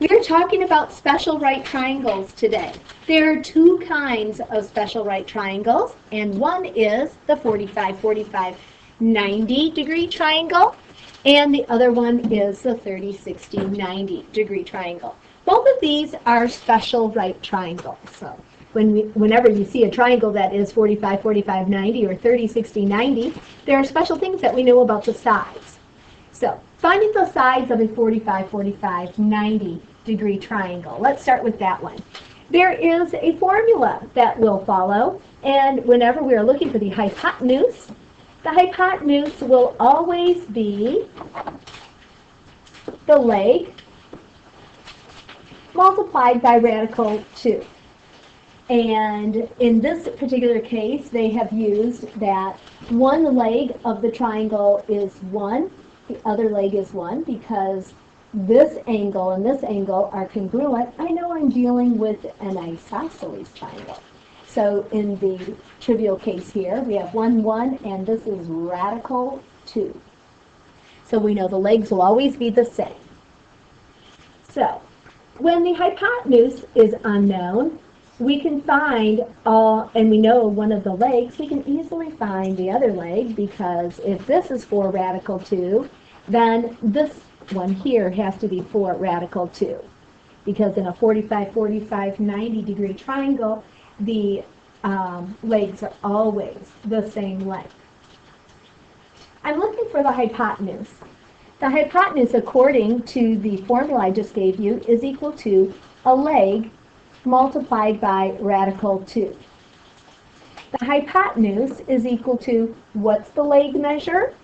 We're talking about special right triangles today. There are two kinds of special right triangles, and one is the 45-45 90-degree triangle, and the other one is the 30-60 90-degree triangle. Both of these are special right triangles. So whenever you see a triangle that is 45-45 90 or 30-60 90, there are special things that we know about the sides. So finding the sides of a 45-45 90-degree triangle. Let's start with that one. There is a formula that we'll follow, and whenever we are looking for the hypotenuse will always be the leg multiplied by radical 2. And in this particular case, they have used that one leg of the triangle is 1, the other leg is 1, because this angle and this angle are congruent. I know I'm dealing with an isosceles triangle. So in the trivial case here, we have 1, 1, and this is radical 2. So we know the legs will always be the same. So when the hypotenuse is unknown, we can find, and we know one of the legs, we can easily find the other leg, because if this is 4 radical 2, then this one here has to be 4 radical 2. Because in a 45-45 90-degree triangle, the legs are always the same length. I'm looking for the hypotenuse. The hypotenuse, according to the formula I just gave you, is equal to a leg multiplied by radical 2. The hypotenuse is equal to, what's the leg measure?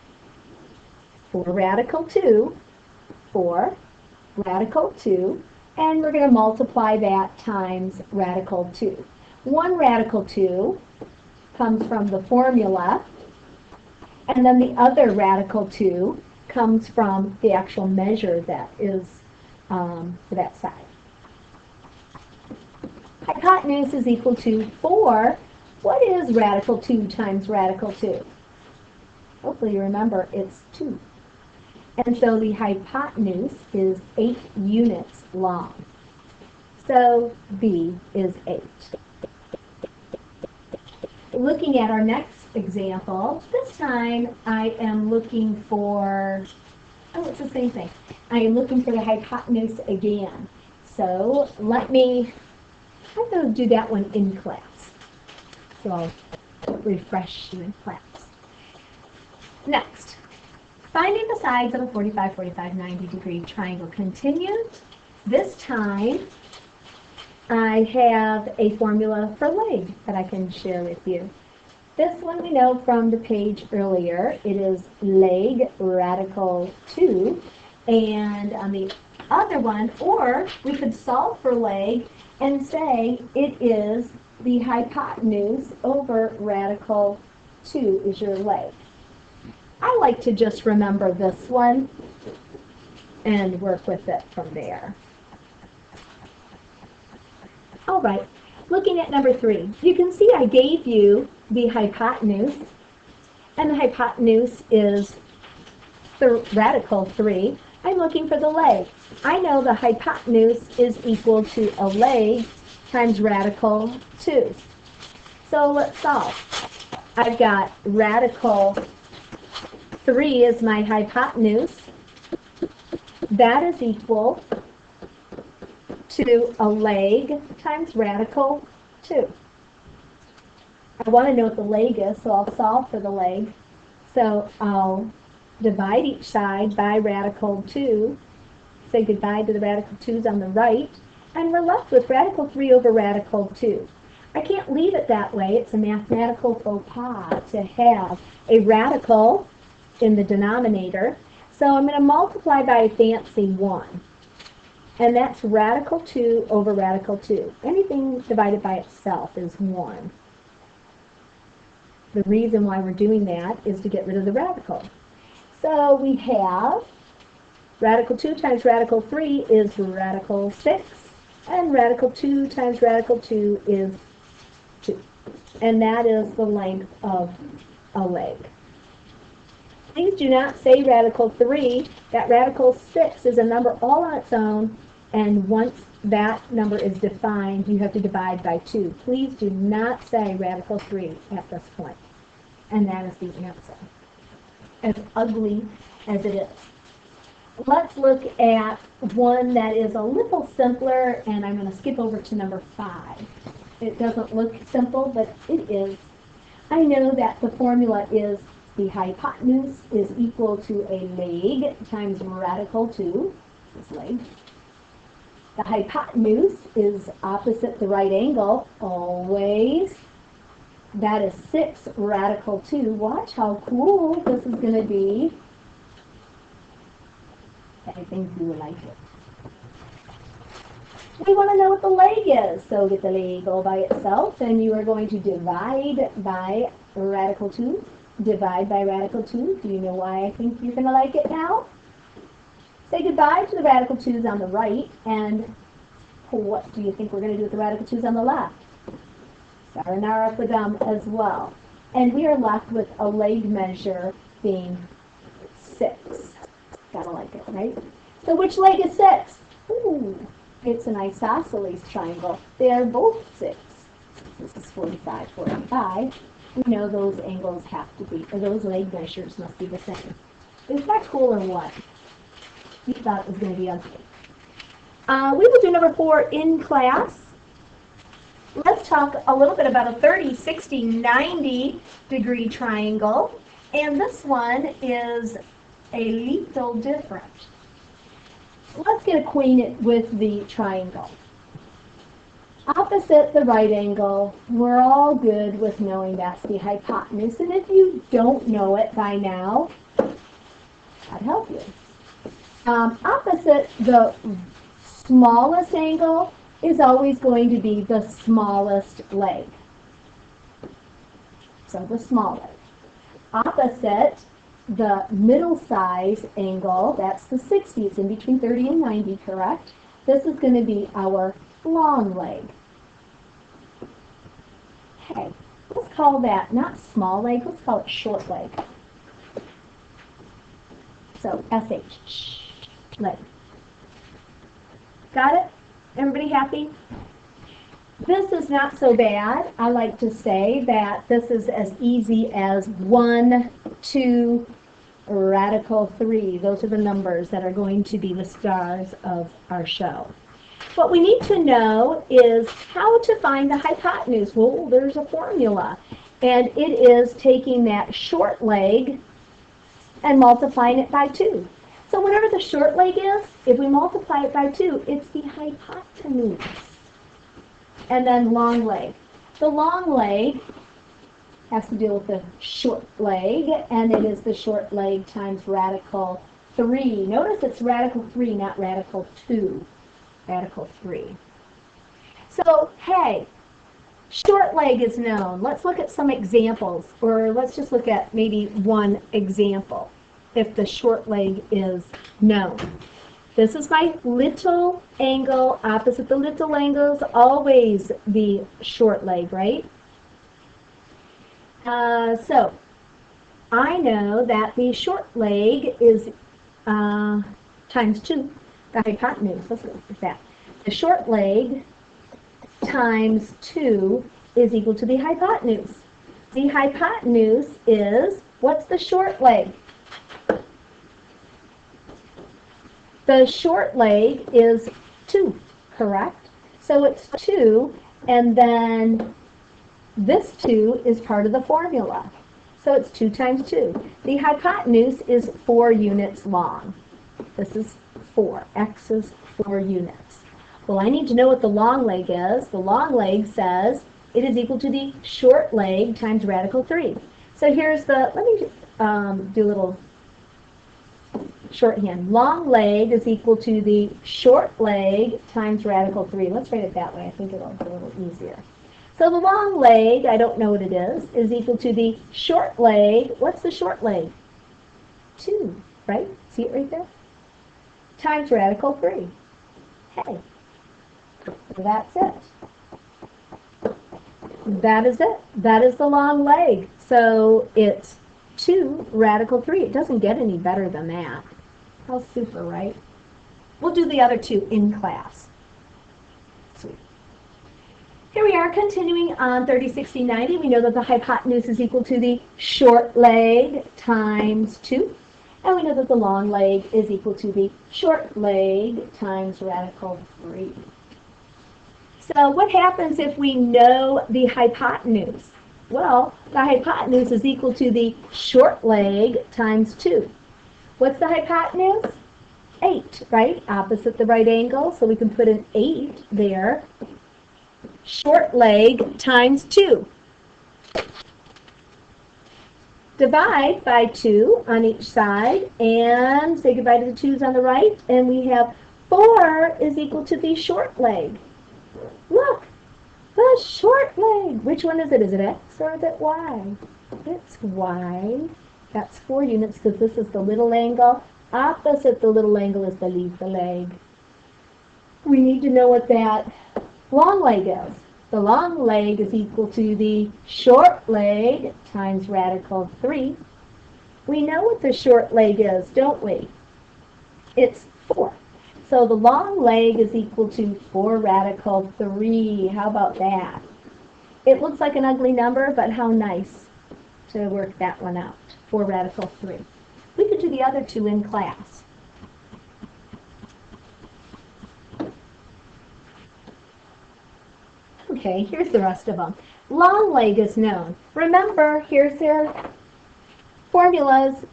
4 radical 2, 4 radical 2, and we're going to multiply that times radical 2. 1 radical 2 comes from the formula, and then the other radical 2 comes from the actual measure that is for that side. Hypotenuse is equal to 4. What is radical 2 times radical 2? Hopefully you remember it's 2. And so the hypotenuse is 8 units long. So B is 8. Looking at our next example, this time I am looking for, it's the same thing. I am looking for the hypotenuse again. So I'm going to do that one in class. So I'll refresh you in class. Next, finding the sides of a 45-45 90-degree triangle continued. This time I have a formula for leg that I can share with you. This one we know from the page earlier. It is leg radical 2. And on the other one, or we could solve for leg and say it is the hypotenuse over radical 2 is your leg. I like to just remember this one and work with it from there. All right, looking at number 3, you can see I gave you the hypotenuse, and the hypotenuse is the radical 3. I'm looking for the leg. I know the hypotenuse is equal to a leg times radical 2. So let's solve. I've got radical 3 is my hypotenuse. That is equal to a leg times radical 2. I want to know what the leg is, so I'll solve for the leg. So I'll divide each side by radical 2. Say goodbye to the radical 2's on the right. And we're left with radical 3 over radical 2. I can't leave it that way. It's a mathematical faux pas to have a radical in the denominator. So I'm going to multiply by a fancy 1. And that's radical 2 over radical 2. Anything divided by itself is 1. The reason why we're doing that is to get rid of the radical. So we have radical 2 times radical 3 is radical 6, and radical 2 times radical 2 is 2. And that is the length of a leg. Please do not say radical 3. That radical 6 is a number all on its own, And once that number is defined, you have to divide by 2. Please do not say radical 3 at this point. And that is the answer. As ugly as it is. Let's look at one that is a little simpler, and I'm going to skip over to number 5. It doesn't look simple, but it is. I know that the formula is the hypotenuse is equal to a leg times radical 2, this leg. The hypotenuse is opposite the right angle, always. That is 6 radical 2. Watch how cool this is going to be. I think you will like it. We want to know what the leg is. So get the leg all by itself, and you are going to divide by radical 2. Divide by radical 2. Do you know why I think you're going to like it now? Say goodbye to the radical 2's on the right, and what do you think we're going to do with the radical 2's on the left? Sayonara for them as well. And we are left with a leg measure being 6. Gotta like it, right? So which leg is 6? Ooh, it's an isosceles triangle. They are both 6. This is 45, 45. We know those angles have to be, or those leg measures must be the same. Is that cool or what? You thought it was going to be ugly. We will do number 4 in class. Let's talk a little bit about a 30, 60, 90 degree triangle. And this one is a little different. Let's get acquainted with the triangle. Opposite the right angle, we're all good with knowing that's the hypotenuse. And if you don't know it by now, I'd help you. Opposite the smallest angle is always going to be the smallest leg. So the small leg. Opposite the middle size angle, that's the 60. It's in between 30 and 90, correct? This is going to be our long leg. Okay, let's call that not small leg, let's call it short leg. So SH, leg. Got it? Everybody happy? This is not so bad. I like to say that this is as easy as 1, 2, radical 3. Those are the numbers that are going to be the stars of our show. What we need to know is how to find the hypotenuse. Well, there's a formula, and it is taking that short leg and multiplying it by 2. So whatever the short leg is, if we multiply it by 2, it's the hypotenuse. And then long leg. The long leg has to deal with the short leg, and it is the short leg times radical 3. Notice it's radical 3, not radical 2. Radical 3. So, hey, short leg is known. Let's look at some examples, or let's just look at maybe one example if the short leg is known. This is my little angle. Opposite the little angles, always the short leg, right? So I know that the short leg is times 2, the hypotenuse. Let's look at that. The short leg times 2 is equal to the hypotenuse. The hypotenuse is, what's the short leg? The short leg is 2, correct? So it's 2, and then this 2 is part of the formula. So it's 2 times 2. The hypotenuse is 4 units long. This is 4. X is 4 units. Well, I need to know what the long leg is. The long leg says it is equal to the short leg times radical 3. So here's the, let me do a little shorthand. Long leg is equal to the short leg times radical 3. Let's write it that way. I think it'll be a little easier. So the long leg, I don't know what it is equal to the short leg. What's the short leg? 2, right? See it right there? Times radical 3. Hey, that's it. That is it. That is the long leg. So it's 2 radical 3. It doesn't get any better than that. How super, right? We'll do the other two in class. Sweet. Here we are continuing on 30, 60, 90. We know that the hypotenuse is equal to the short leg times 2. And we know that the long leg is equal to the short leg times radical 3. So what happens if we know the hypotenuse? Well, the hypotenuse is equal to the short leg times 2. What's the hypotenuse? 8, right? Opposite the right angle, so we can put an 8 there. Short leg times 2. Divide by 2 on each side, and say goodbye to the 2's on the right, and we have 4 is equal to the short leg. Look, the short leg. Which one is it? Is it X or is it Y? It's Y. That's 4 units because this is the little angle. Opposite the little angle is the leg. We need to know what that long leg is. The long leg is equal to the short leg times radical 3. We know what the short leg is, don't we? It's 4. So the long leg is equal to 4 radical 3. How about that? It looks like an ugly number, but how nice to work that one out. 4 radical 3. We could do the other two in class. Okay, here's the rest of them. Long leg is known. Remember, here's their formulas.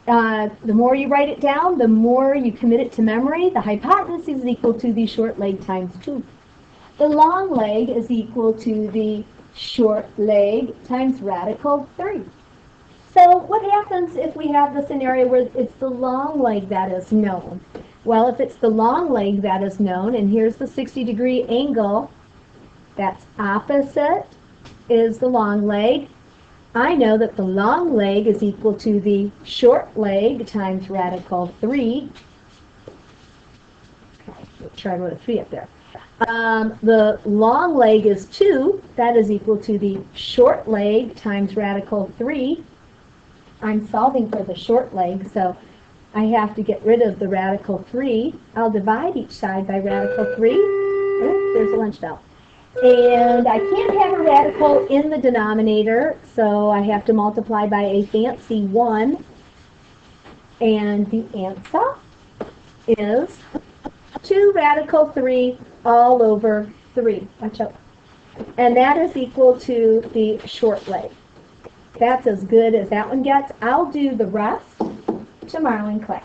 The more you write it down, the more you commit it to memory. The hypotenuse is equal to the short leg times 2. The long leg is equal to the short leg times radical 3. So what happens if we have the scenario where it's the long leg that is known? Well, if it's the long leg that is known, and here's the 60-degree angle, that's opposite is the long leg. I know that the long leg is equal to the short leg times radical 3. Okay, try to write a 3 up there. The long leg is 2. That is equal to the short leg times radical 3. I'm solving for the short leg, so I have to get rid of the radical 3. I'll divide each side by radical 3. Oh, there's a lunch bell. And I can't have a radical in the denominator, so I have to multiply by a fancy 1. And the answer is 2 radical 3 all over 3. Watch out. And that is equal to the short leg. That's as good as that one gets. I'll do the rest tomorrow in class.